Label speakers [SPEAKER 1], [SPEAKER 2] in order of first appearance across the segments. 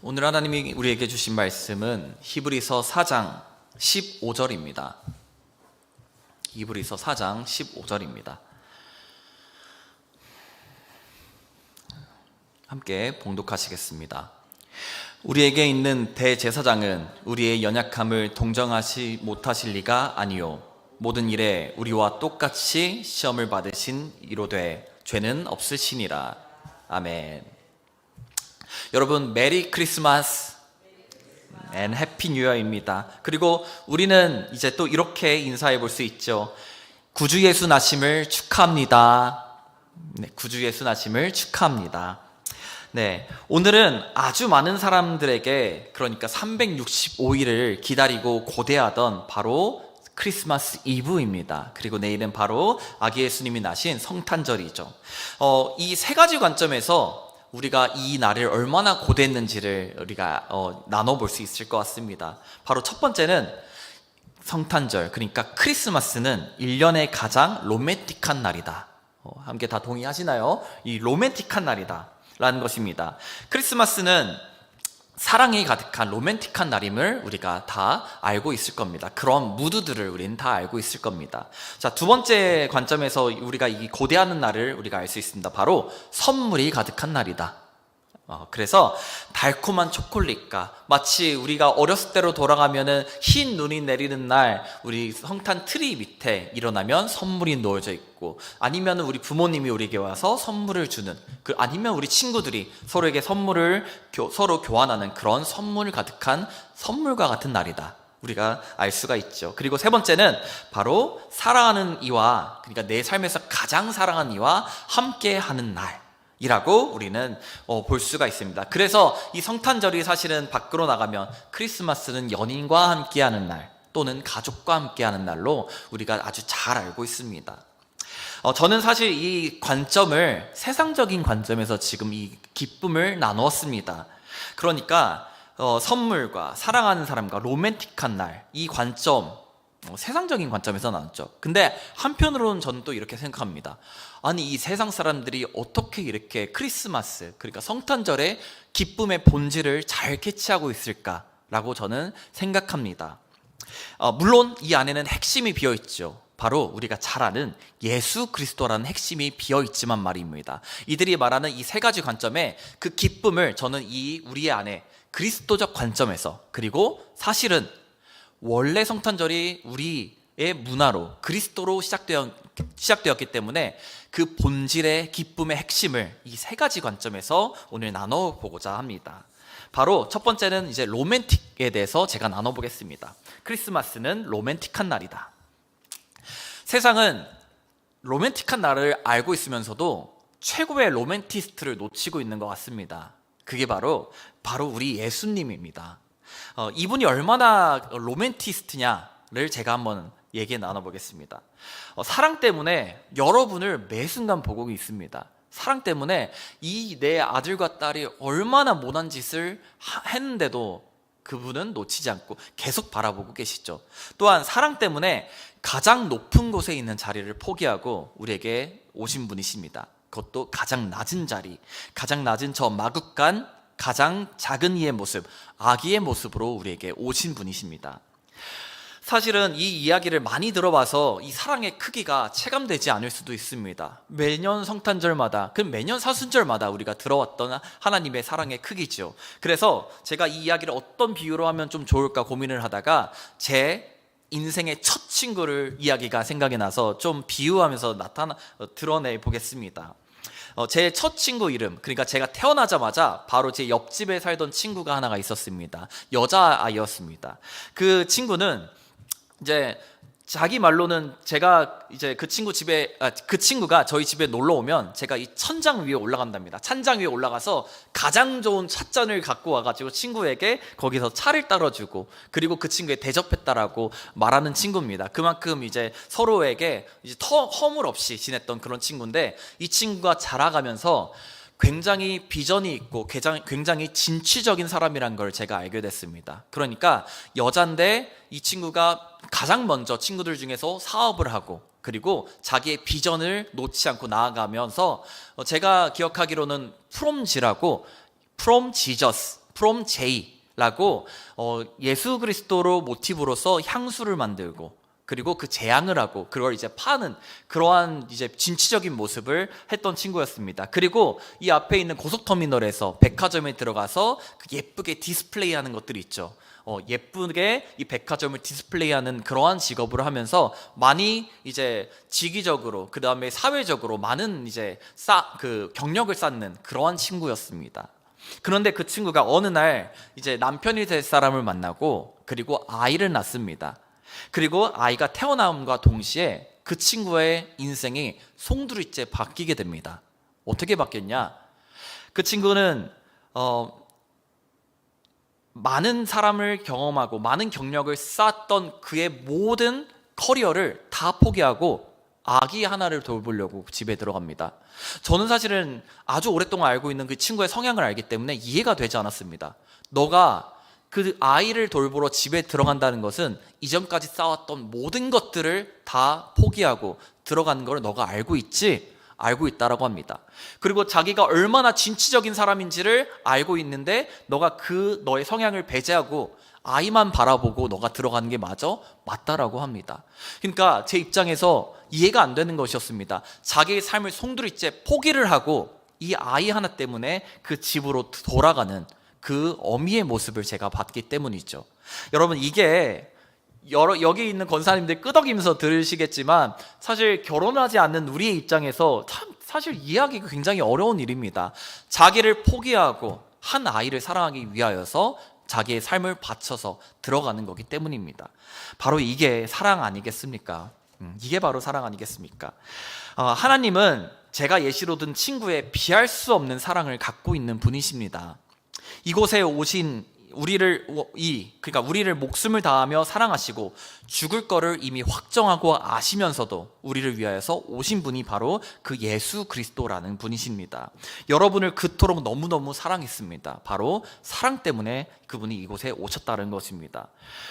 [SPEAKER 1] 오늘 하나님이 우리에게 주신 말씀은 히브리서 4장 15절입니다. 히브리서 4장 15절입니다. 함께 봉독하시겠습니다. 우리에게 있는 대제사장은 우리의 연약함을 동정하지 못하실 리가 아니요 모든 일에 우리와 똑같이 시험을 받으신 이로되 죄는 없으시니라. 아멘. 여러분, 메리 크리스마스 앤 해피 뉴 이어입니다. 그리고 우리는 이제 또 이렇게 인사해 볼 수 있죠. 구주 예수 나심을 축하합니다. 네, 구주 예수 나심을 축하합니다. 네, 오늘은 아주 많은 사람들에게, 그러니까 365일을 기다리고 고대하던 바로 크리스마스 이브입니다. 그리고 내일은 바로 아기 예수님이 나신 성탄절이죠. 이 세 가지 관점에서 우리가 이 날을 얼마나 고대했는지를 우리가 나눠볼 수 있을 것 같습니다. 바로 첫 번째는 성탄절, 그러니까 크리스마스는 1년의 가장 로맨틱한 날이다. 함께 다 동의하시나요? 이 로맨틱한 날이다 라는 것입니다. 크리스마스는 사랑이 가득한 로맨틱한 날임을 우리가 다 알고 있을 겁니다. 그런 무드들을 우리는 다 알고 있을 겁니다. 자, 두 번째 관점에서 우리가 이 고대하는 날을 우리가 알 수 있습니다. 바로 선물이 가득한 날이다. 그래서 달콤한 초콜릿과 마치 우리가 어렸을 때로 돌아가면은 흰 눈이 내리는 날 우리 성탄 트리 밑에 일어나면 선물이 놓여져 있고, 아니면 우리 부모님이 우리에게 와서 선물을 주는, 아니면 우리 친구들이 서로에게 선물을 서로 교환하는 그런 선물 가득한 선물과 같은 날이다. 우리가 알 수가 있죠. 그리고 세 번째는 바로 사랑하는 이와, 그러니까 내 삶에서 가장 사랑하는 이와 함께 하는 날 이라고 우리는 볼 수가 있습니다. 그래서 이 성탄절이 사실은 밖으로 나가면 크리스마스는 연인과 함께하는 날 또는 가족과 함께하는 날로 우리가 아주 잘 알고 있습니다. 저는 사실 이 관점을 세상적인 관점에서 지금 이 기쁨을 나누었습니다. 그러니까 선물과 사랑하는 사람과 로맨틱한 날, 이 관점, 세상적인 관점에서 나눴죠. 근데 한편으로는 저는 또 이렇게 생각합니다. 아니, 이 세상 사람들이 어떻게 이렇게 크리스마스, 그러니까 성탄절의 기쁨의 본질을 잘 캐치하고 있을까라고 저는 생각합니다. 물론 이 안에는 핵심이 비어있죠. 바로 우리가 잘 아는 예수 그리스도라는 핵심이 비어있지만 말입니다. 이들이 말하는 이 세 가지 관점의 그 기쁨을 저는 우리의 안에 그리스도적 관점에서, 그리고 사실은 원래 성탄절이 우리의 문화로 그리스도로 시작되었기 때문에 그 본질의 기쁨의 핵심을 이 세 가지 관점에서 오늘 나눠보고자 합니다. 바로 첫 번째는 이제 로맨틱에 대해서 제가 나눠보겠습니다. 크리스마스는 로맨틱한 날이다. 세상은 로맨틱한 날을 알고 있으면서도 최고의 로맨티스트를 놓치고 있는 것 같습니다. 그게 바로 우리 예수님입니다. 이분이 얼마나 로맨티스트냐를 제가 한번 얘기 나눠보겠습니다. 사랑 때문에 여러분을 매 순간 보고 있습니다. 사랑 때문에 이 내 아들과 딸이 얼마나 못한 짓을 했는데도 그분은 놓치지 않고 계속 바라보고 계시죠. 또한 사랑 때문에 가장 높은 곳에 있는 자리를 포기하고 우리에게 오신 분이십니다. 그것도 가장 낮은 자리, 가장 낮은 저 마국간 가장 작은 이의 모습, 아기의 모습으로 우리에게 오신 분이십니다. 사실은 이 이야기를 많이 들어봐서 이 사랑의 크기가 체감되지 않을 수도 있습니다. 매년 성탄절마다, 매년 사순절마다 우리가 들어왔던 하나님의 사랑의 크기죠. 그래서 제가 이 이야기를 어떤 비유로 하면 좀 좋을까 고민을 하다가 제 인생의 첫 친구를 이야기가 생각이 나서 좀 비유하면서 드러내 보겠습니다. 제 첫 친구 이름, 그러니까 제가 태어나자마자 바로 제 옆집에 살던 친구가 하나가 있었습니다. 여자아이였습니다. 그 친구는 이제 자기 말로는 제가 이제 그 친구가 저희 집에 놀러 오면 제가 이 천장 위에 올라간답니다. 천장 위에 올라가서 가장 좋은 찻잔을 갖고 와가지고 친구에게 거기서 차를 따라주고, 그리고 그 친구에 대접했다라고 말하는 친구입니다. 그만큼 이제 서로에게 이제 허물 없이 지냈던 그런 친구인데, 이 친구가 자라가면서 굉장히 비전이 있고 굉장히 진취적인 사람이란 걸 제가 알게 됐습니다. 그러니까 여잔데 이 친구가 가장 먼저 친구들 중에서 사업을 하고, 그리고 자기의 비전을 놓지 않고 나아가면서 제가 기억하기로는 From Jesus from J라고 예수 그리스도로 모티브로서 향수를 만들고 그리고 그 제향을 하고 그걸 이제 파는 그러한 이제 진취적인 모습을 했던 친구였습니다. 그리고 이 앞에 있는 고속터미널에서 백화점에 들어가서 그 예쁘게 디스플레이하는 것들이 있죠. 예쁘게 이 백화점을 디스플레이하는 그러한 직업을 하면서 많이 이제 직위적으로 그 다음에 사회적으로 많은 이제 그 경력을 쌓는 그러한 친구였습니다. 그런데 그 친구가 어느 날 이제 남편이 될 사람을 만나고 그리고 아이를 낳습니다. 그리고 아이가 태어남과 동시에 그 친구의 인생이 송두리째 바뀌게 됩니다. 어떻게 바뀌었냐? 그 친구는 많은 사람을 경험하고 많은 경력을 쌓았던 그의 모든 커리어를 다 포기하고 아기 하나를 돌보려고 집에 들어갑니다. 저는 사실은 아주 오랫동안 알고 있는 그 친구의 성향을 알기 때문에 이해가 되지 않았습니다. 너가 그 아이를 돌보러 집에 들어간다는 것은 이전까지 쌓았던 모든 것들을 다 포기하고 들어가는 걸 너가 알고 있지? 알고 있다라고 합니다. 그리고 자기가 얼마나 진취적인 사람인지를 알고 있는데 너가 그 너의 성향을 배제하고 아이만 바라보고 너가 들어가는 게 맞다라고 합니다. 그러니까 제 입장에서 이해가 안 되는 것이었습니다. 자기의 삶을 송두리째 포기를 하고 이 아이 하나 때문에 그 집으로 돌아가는 그 어미의 모습을 제가 봤기 때문이죠. 여러분, 이게 여기 있는 권사님들 끄덕이면서 들으시겠지만 사실 결혼하지 않는 우리의 입장에서 사실 이해하기가 굉장히 어려운 일입니다. 자기를 포기하고 한 아이를 사랑하기 위하여서 자기의 삶을 바쳐서 들어가는 거기 때문입니다. 바로 이게 사랑 아니겠습니까? 이게 바로 사랑 아니겠습니까? 하나님은 제가 예시로 든 친구의 비할 수 없는 사랑을 갖고 있는 분이십니다. 이곳에 오신 그러니까 우리를 목숨을 다하며 사랑하시고 죽을 거를 이미 확정하고 아시면서도 우리를 위하여서 오신 분이 바로 그 예수 그리스도라는 분이십니다. 여러분을 그토록 너무너무 사랑했습니다. 바로 사랑 때문에 그분이 이곳에 오셨다는 것입니다.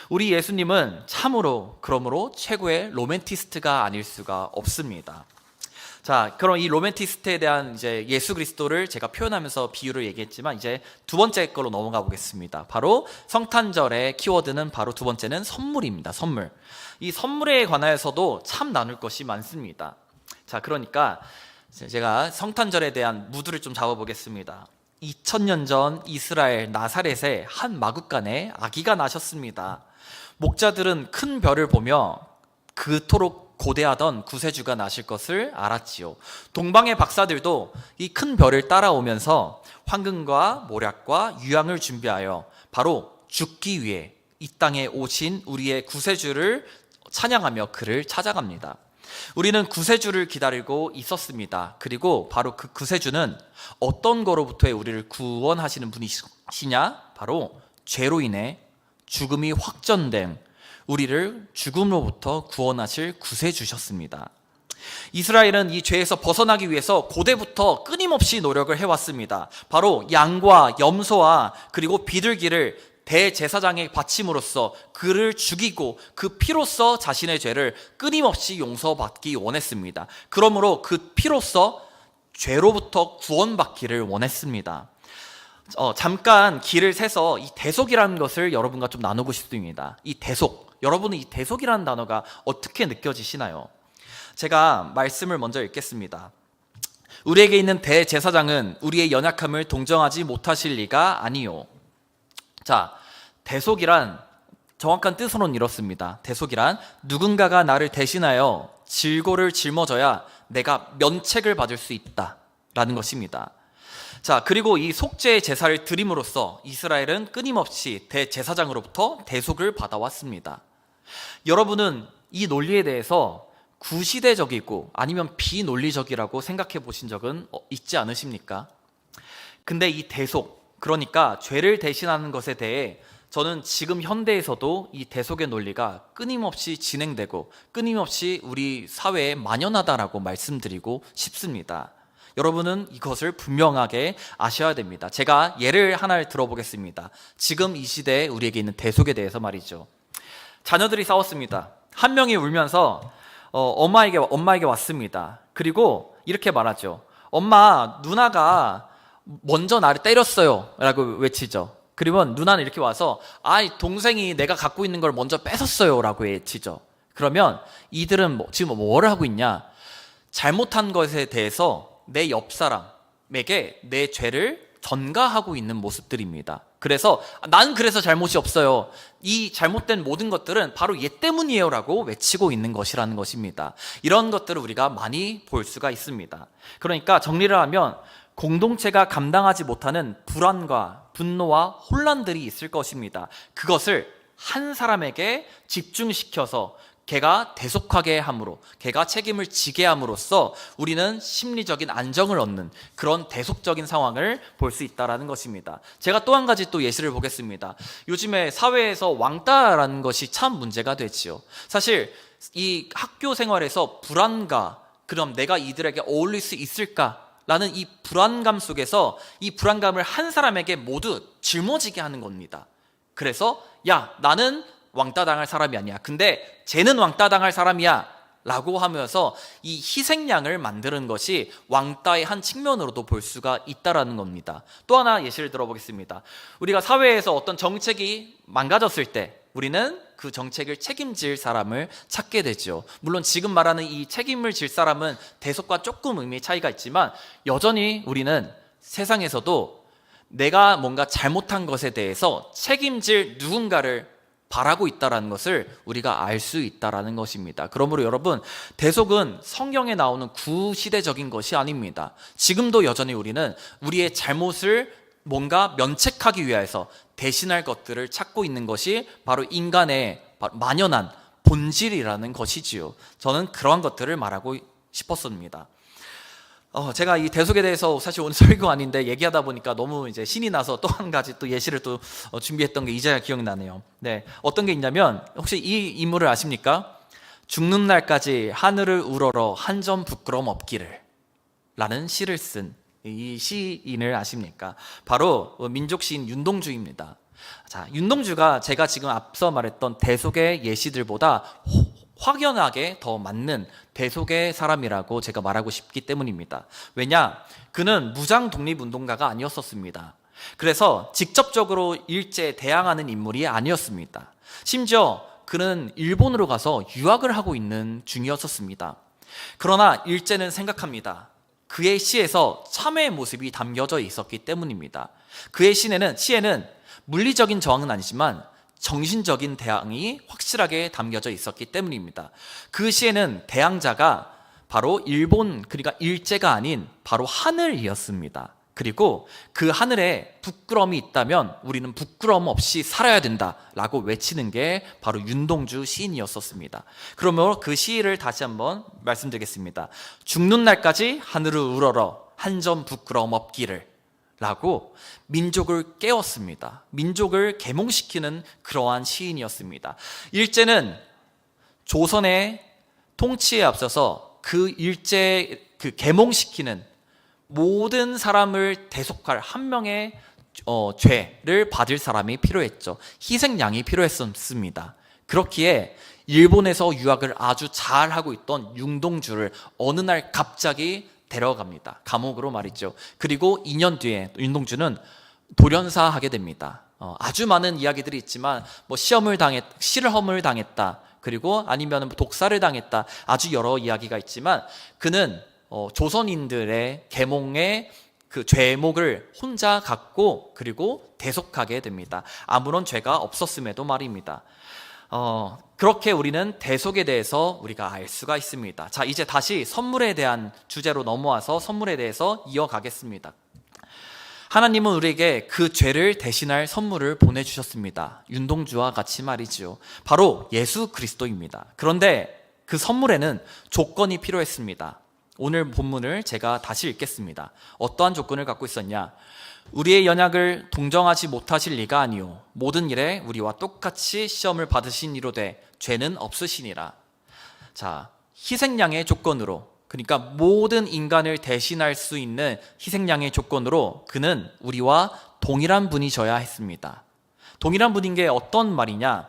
[SPEAKER 1] 우리 예수님은 참으로 그러므로 최고의 로맨티스트가 아닐 수가 없습니다. 자, 그럼 이 로맨티스트에 대한 이제 예수 그리스도를 제가 표현하면서 비유를 얘기했지만 이제 두 번째 걸로 넘어가 보겠습니다. 바로 성탄절의 키워드는 바로 두 번째는 선물입니다. 선물. 이 선물에 관하여서도 참 나눌 것이 많습니다. 자, 그러니까 제가 성탄절에 대한 무드를 좀 잡아보겠습니다. 2000년 전 이스라엘 나사렛에 한 마구간에 아기가 나셨습니다. 목자들은 큰 별을 보며 그토록 고대하던 구세주가 나실 것을 알았지요. 동방의 박사들도 이 큰 별을 따라오면서 황금과 모략과 유향을 준비하여 바로 죽기 위해 이 땅에 오신 우리의 구세주를 찬양하며 그를 찾아갑니다. 우리는 구세주를 기다리고 있었습니다. 그리고 바로 그 구세주는 어떤 거로부터의 우리를 구원하시는 분이시냐? 바로 죄로 인해 죽음이 확정된 우리를 죽음으로부터 구원하실 구세주셨습니다. 이스라엘은 이 죄에서 벗어나기 위해서 고대부터 끊임없이 노력을 해왔습니다. 바로 양과 염소와 그리고 비둘기를 대제사장의 바침으로써 그를 죽이고 그 피로써 자신의 죄를 끊임없이 용서받기 원했습니다. 그러므로 그 피로써 죄로부터 구원받기를 원했습니다. 잠깐 길을 세서 이 대속이라는 것을 여러분과 좀 나누고 싶습니다. 이 대속, 여러분은 이 대속이라는 단어가 어떻게 느껴지시나요? 제가 말씀을 먼저 읽겠습니다. 우리에게 있는 대제사장은 우리의 연약함을 동정하지 못하실 리가 아니요. 자, 대속이란 정확한 뜻으로는 이렇습니다. 대속이란 누군가가 나를 대신하여 질고를 짊어져야 내가 면책을 받을 수 있다라는 것입니다. 자, 그리고 이 속죄의 제사를 드림으로써 이스라엘은 끊임없이 대제사장으로부터 대속을 받아왔습니다. 여러분은 이 논리에 대해서 구시대적이고 아니면 비논리적이라고 생각해 보신 적은 있지 않으십니까? 근데 이 대속, 그러니까 죄를 대신하는 것에 대해 저는 지금 현대에서도 이 대속의 논리가 끊임없이 진행되고 끊임없이 우리 사회에 만연하다라고 말씀드리고 싶습니다. 여러분은 이것을 분명하게 아셔야 됩니다. 제가 예를 하나를 들어보겠습니다. 지금 이 시대에 우리에게 있는 대속에 대해서 말이죠. 자녀들이 싸웠습니다. 한 명이 울면서 엄마에게 왔습니다. 그리고 이렇게 말하죠. 엄마, 누나가 먼저 나를 때렸어요 라고 외치죠. 그러면 누나는 이렇게 와서 동생이 내가 갖고 있는 걸 먼저 뺏었어요 라고 외치죠. 그러면 이들은 지금 뭐를 하고 있냐, 잘못한 것에 대해서 내 옆 사람에게 내 죄를 전가하고 있는 모습들입니다. 그래서 난 그래서 잘못이 없어요, 이 잘못된 모든 것들은 바로 얘 때문이에요 라고 외치고 있는 것이라는 것입니다. 이런 것들을 우리가 많이 볼 수가 있습니다. 그러니까 정리를 하면 공동체가 감당하지 못하는 불안과 분노와 혼란들이 있을 것입니다. 그것을 한 사람에게 집중시켜서 걔가 대속하게 함으로, 걔가 책임을 지게 함으로써 우리는 심리적인 안정을 얻는 그런 대속적인 상황을 볼 수 있다는 것입니다. 제가 또 한 가지 또 예시를 보겠습니다. 요즘에 사회에서 왕따라는 것이 참 문제가 되지요. 사실 이 학교 생활에서 불안과, 그럼 내가 이들에게 어울릴 수 있을까? 라는 이 불안감 속에서 이 불안감을 한 사람에게 모두 짊어지게 하는 겁니다. 그래서 야, 나는 왕따 당할 사람이 아니야, 근데 쟤는 왕따 당할 사람이야 라고 하면서 이 희생양을 만드는 것이 왕따의 한 측면으로도 볼 수가 있다는 겁니다. 또 하나 예시를 들어보겠습니다. 우리가 사회에서 어떤 정책이 망가졌을 때 우리는 그 정책을 책임질 사람을 찾게 되죠. 물론 지금 말하는 이 책임을 질 사람은 대속과 조금 의미의 차이가 있지만 여전히 우리는 세상에서도 내가 뭔가 잘못한 것에 대해서 책임질 누군가를 바라고 있다는 것을 우리가 알 수 있다는 것입니다. 그러므로 여러분, 대속은 성경에 나오는 구시대적인 것이 아닙니다. 지금도 여전히 우리는 우리의 잘못을 뭔가 면책하기 위해서 대신할 것들을 찾고 있는 것이 바로 인간의 만연한 본질이라는 것이지요. 저는 그러한 것들을 말하고 싶었습니다. 제가 이 대속에 대해서 사실 오늘 설교 아닌데 얘기하다 보니까 너무 이제 신이 나서 또 한 가지 또 예시를 또 준비했던 게 이제야 기억나네요. 네, 어떤 게 있냐면, 혹시 이 인물을 아십니까? 죽는 날까지 하늘을 우러러 한 점 부끄럼 없기를 라는 시를 쓴 이 시인을 아십니까? 바로 민족 시인 윤동주입니다. 자, 윤동주가 제가 지금 앞서 말했던 대속의 예시들보다 확연하게 더 맞는 대속의 사람이라고 제가 말하고 싶기 때문입니다. 왜냐? 그는 무장 독립운동가가 아니었었습니다. 그래서 직접적으로 일제에 대항하는 인물이 아니었습니다. 심지어 그는 일본으로 가서 유학을 하고 있는 중이었었습니다. 그러나 일제는 생각합니다. 그의 시에서 참회의 모습이 담겨져 있었기 때문입니다. 그의 시에는 물리적인 저항은 아니지만 정신적인 대항이 확실하게 담겨져 있었기 때문입니다. 그 시에는 대항자가 바로 일본, 그러니까 일제가 아닌 바로 하늘이었습니다. 그리고 그 하늘에 부끄러움이 있다면 우리는 부끄러움 없이 살아야 된다라고 외치는 게 바로 윤동주 시인이었었습니다. 그러면 그 시를 다시 한번 말씀드리겠습니다. 죽는 날까지 하늘을 우러러 한 점 부끄러움 없기를 라고 민족을 깨웠습니다. 민족을 계몽시키는 그러한 시인이었습니다. 일제는 조선의 통치에 앞서서 그 일제 계몽시키는 모든 사람을 대속할 한 명의 죄를 받을 사람이 필요했죠. 희생양이 필요했습니다. 그렇기에 일본에서 유학을 아주 잘하고 있던 윤동주를 어느 날 갑자기 데려갑니다. 감옥으로 말이죠. 그리고 2년 뒤에 윤동주는 돌연사하게 됩니다. 아주 많은 이야기들이 있지만 실험을 당했다. 그리고 아니면 독사를 당했다. 아주 여러 이야기가 있지만 그는 조선인들의 계몽의 그 죄목을 혼자 갖고 그리고 대속하게 됩니다. 아무런 죄가 없었음에도 말입니다. 그렇게 우리는 대속에 대해서 우리가 알 수가 있습니다. 자, 이제 다시 선물에 대한 주제로 넘어와서 선물에 대해서 이어가겠습니다. 하나님은 우리에게 그 죄를 대신할 선물을 보내주셨습니다. 윤동주와 같이 말이지요. 바로 예수 그리스도입니다. 그런데 그 선물에는 조건이 필요했습니다. 오늘 본문을 제가 다시 읽겠습니다. 어떠한 조건을 갖고 있었냐? 우리의 연약을 동정하지 못하실 리가 아니요 모든 일에 우리와 똑같이 시험을 받으신 이로되 죄는 없으시니라. 자, 희생양의 조건으로, 그러니까 모든 인간을 대신할 수 있는 희생양의 조건으로 그는 우리와 동일한 분이셔야 했습니다. 동일한 분인 게 어떤 말이냐?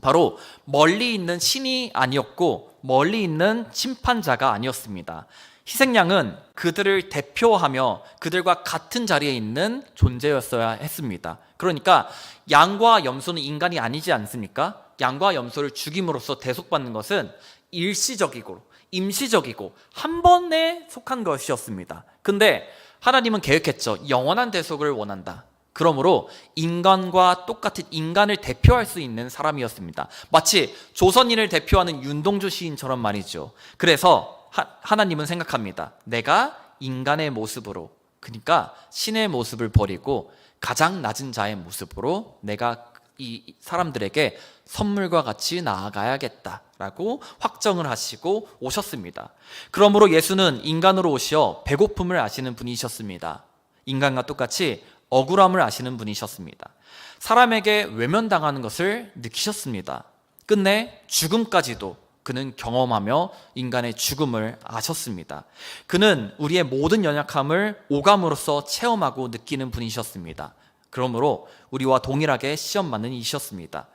[SPEAKER 1] 바로 멀리 있는 신이 아니었고 멀리 있는 심판자가 아니었습니다. 희생양은 그들을 대표하며 그들과 같은 자리에 있는 존재였어야 했습니다. 그러니까 양과 염소는 인간이 아니지 않습니까? 양과 염소를 죽임으로써 대속받는 것은 일시적이고 임시적이고 한 번에 속한 것이었습니다. 근데 하나님은 계획했죠. 영원한 대속을 원한다. 그러므로 인간과 똑같은 인간을 대표할 수 있는 사람이었습니다. 마치 조선인을 대표하는 윤동주 시인처럼 말이죠. 그래서 하나님은 생각합니다. 내가 인간의 모습으로, 그러니까 신의 모습을 버리고 가장 낮은 자의 모습으로 내가 이 사람들에게 선물과 같이 나아가야겠다라고 확정을 하시고 오셨습니다. 그러므로 예수는 인간으로 오시어 배고픔을 아시는 분이셨습니다. 인간과 똑같이 억울함을 아시는 분이셨습니다. 사람에게 외면당하는 것을 느끼셨습니다. 끝내 죽음까지도 그는 경험하며 인간의 죽음을 아셨습니다. 그는 우리의 모든 연약함을 오감으로써 체험하고 느끼는 분이셨습니다. 그러므로 우리와 동일하게 시험받는 이셨습니다.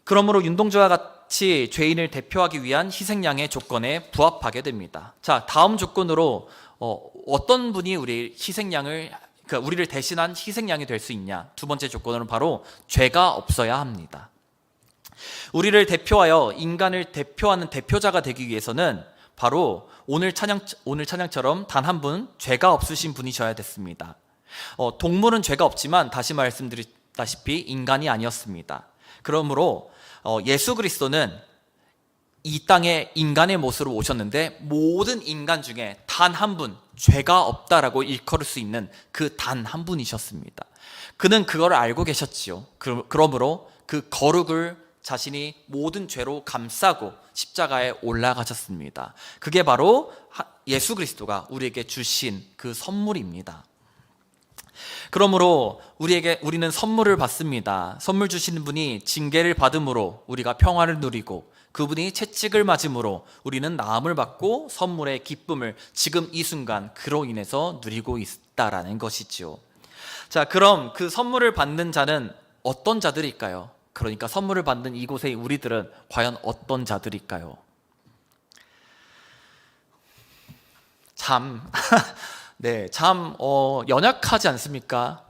[SPEAKER 1] 그러므로 윤동주와 같이 죄인을 대표하기 위한 희생양의 조건에 부합하게 됩니다. 자, 다음 조건으로 어떤 분이 우리 희생양을, 그러니까 우리를 대신한 희생양이 될 수 있냐? 두 번째 조건은 바로 죄가 없어야 합니다. 우리를 대표하여 인간을 대표하는 대표자가 되기 위해서는 바로 오늘 찬양처럼 단 한 분 죄가 없으신 분이셔야 됐습니다. 동물은 죄가 없지만 다시 말씀드렸다시피 인간이 아니었습니다. 그러므로 예수 그리스도는 이 땅에 인간의 모습으로 오셨는데 모든 인간 중에 단 한 분, 죄가 없다라고 일컬을 수 있는 그 단 한 분이셨습니다. 그는 그걸 알고 계셨지요. 그러므로 그 거룩을 자신이 모든 죄로 감싸고 십자가에 올라가셨습니다. 그게 바로 예수 그리스도가 우리에게 주신 그 선물입니다. 그러므로 우리는 선물을 받습니다. 선물 주시는 분이 징계를 받음으로 우리가 평화를 누리고, 그분이 채찍을 맞음으로 우리는 나음을 받고 선물의 기쁨을 지금 이 순간 그로 인해서 누리고 있다라는 것이지요. 자, 그럼 그 선물을 받는 자는 어떤 자들일까요? 그러니까 선물을 받는 이곳의 우리들은 과연 어떤 자들일까요? 참 연약하지 않습니까?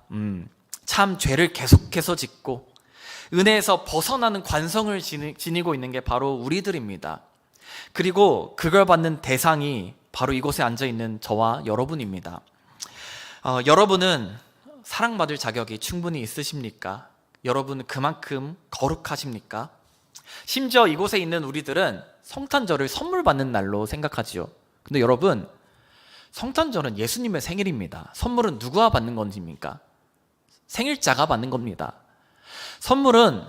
[SPEAKER 1] 참 죄를 계속해서 짓고 은혜에서 벗어나는 관성을 지니고 있는 게 바로 우리들입니다. 그리고 그걸 받는 대상이 바로 이곳에 앉아있는 저와 여러분입니다. 여러분은 사랑받을 자격이 충분히 있으십니까? 여러분은 그만큼 거룩하십니까? 심지어 이곳에 있는 우리들은 성탄절을 선물 받는 날로 생각하지요. 근데 여러분, 성탄절은 예수님의 생일입니다. 선물은 누가 받는 것입니까? 생일자가 받는 겁니다. 선물은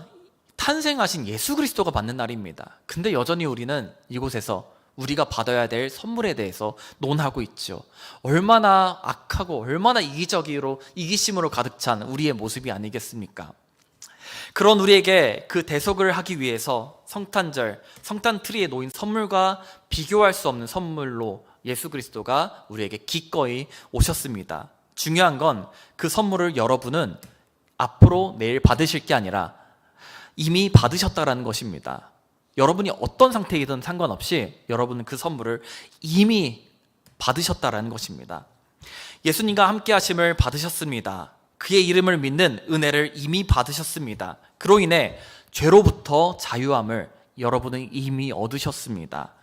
[SPEAKER 1] 탄생하신 예수 그리스도가 받는 날입니다. 근데 여전히 우리는 이곳에서 우리가 받아야 될 선물에 대해서 논하고 있죠. 얼마나 악하고 얼마나 이기심으로 가득 찬 우리의 모습이 아니겠습니까? 그런 우리에게 그 대속을 하기 위해서 성탄절, 성탄트리에 놓인 선물과 비교할 수 없는 선물로 예수 그리스도가 우리에게 기꺼이 오셨습니다. 중요한 건 그 선물을 여러분은 앞으로 내일 받으실 게 아니라 이미 받으셨다라는 것입니다. 여러분이 어떤 상태이든 상관없이 여러분은 그 선물을 이미 받으셨다라는 것입니다. 예수님과 함께 하심을 받으셨습니다. 그의 이름을 믿는 은혜를 이미 받으셨습니다. 그로 인해 죄로부터 자유함을 여러분은 이미 얻으셨습니다.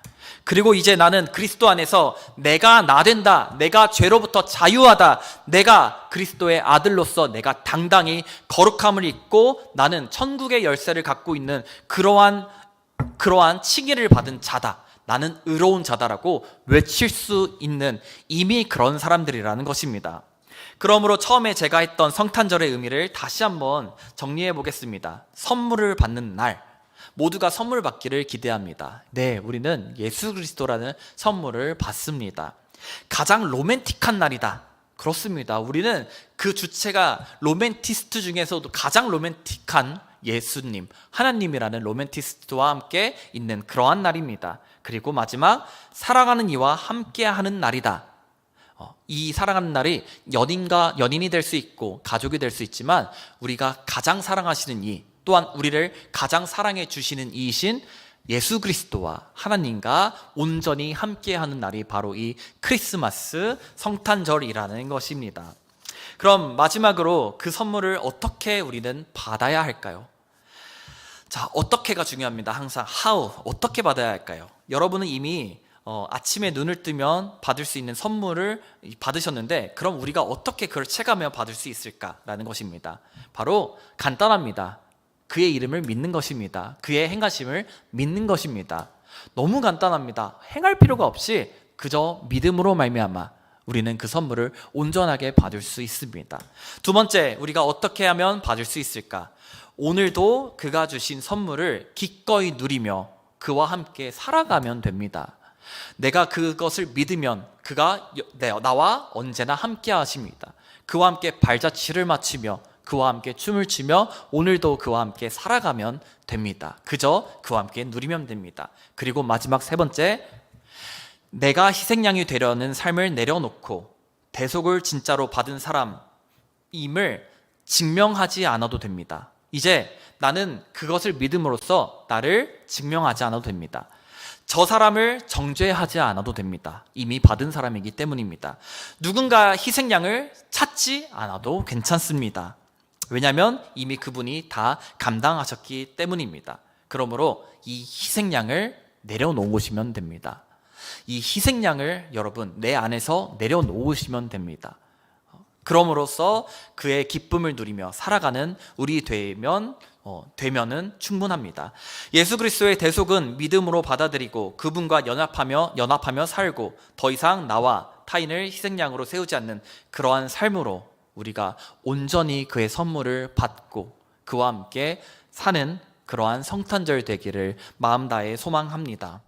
[SPEAKER 1] 그리고 이제 나는 그리스도 안에서 내가 나 된다, 내가 죄로부터 자유하다, 내가 그리스도의 아들로서 내가 당당히 거룩함을 입고 나는 천국의 열쇠를 갖고 있는 그러한 칭의를 받은 자다, 나는 의로운 자다라고 외칠 수 있는 이미 그런 사람들이라는 것입니다. 그러므로 처음에 제가 했던 성탄절의 의미를 다시 한번 정리해 보겠습니다. 선물을 받는 날, 모두가 선물 받기를 기대합니다. 네, 우리는 예수 그리스도라는 선물을 받습니다. 가장 로맨틱한 날이다. 그렇습니다. 우리는 그 주체가 로맨티스트 중에서도 가장 로맨틱한 예수님, 하나님이라는 로맨티스트와 함께 있는 그러한 날입니다. 그리고 마지막, 사랑하는 이와 함께하는 날이다. 이 사랑하는 날이 연인이 될 수 있고 가족이 될 수 있지만 우리가 가장 사랑하시는 이, 또한 우리를 가장 사랑해 주시는 이이신 예수 그리스도와 하나님과 온전히 함께하는 날이 바로 이 크리스마스 성탄절이라는 것입니다. 그럼 마지막으로 그 선물을 어떻게 우리는 받아야 할까요? 자, 어떻게가 중요합니다. 항상 how, 어떻게 받아야 할까요? 여러분은 이미 아침에 눈을 뜨면 받을 수 있는 선물을 받으셨는데, 그럼 우리가 어떻게 그걸 체감하며 받을 수 있을까라는 것입니다. 바로 간단합니다. 그의 이름을 믿는 것입니다. 그의 행하심을 믿는 것입니다. 너무 간단합니다. 행할 필요가 없이 그저 믿음으로 말미암아 우리는 그 선물을 온전하게 받을 수 있습니다. 두 번째, 우리가 어떻게 하면 받을 수 있을까? 오늘도 그가 주신 선물을 기꺼이 누리며 그와 함께 살아가면 됩니다. 내가 그것을 믿으면 그가 나와 언제나 함께 하십니다. 그와 함께 발자취를 맞추며 그와 함께 춤을 추며 오늘도 그와 함께 살아가면 됩니다. 그저 그와 함께 누리면 됩니다. 그리고 마지막 세 번째, 내가 희생양이 되려는 삶을 내려놓고 대속을 진짜로 받은 사람임을 증명하지 않아도 됩니다. 이제 나는 그것을 믿음으로써 나를 증명하지 않아도 됩니다. 저 사람을 정죄하지 않아도 됩니다. 이미 받은 사람이기 때문입니다. 누군가 희생양을 찾지 않아도 괜찮습니다. 왜냐하면 이미 그분이 다 감당하셨기 때문입니다. 그러므로 이 희생양을 내려놓으시면 됩니다. 이 희생양을 여러분 내 안에서 내려놓으시면 됩니다. 그럼으로써 그의 기쁨을 누리며 살아가는 우리 되면은 충분합니다. 예수 그리스도의 대속은 믿음으로 받아들이고 그분과 연합하며 살고 더 이상 나와 타인을 희생양으로 세우지 않는 그러한 삶으로 우리가 온전히 그의 선물을 받고 그와 함께 사는 그러한 성탄절 되기를 마음 다해 소망합니다.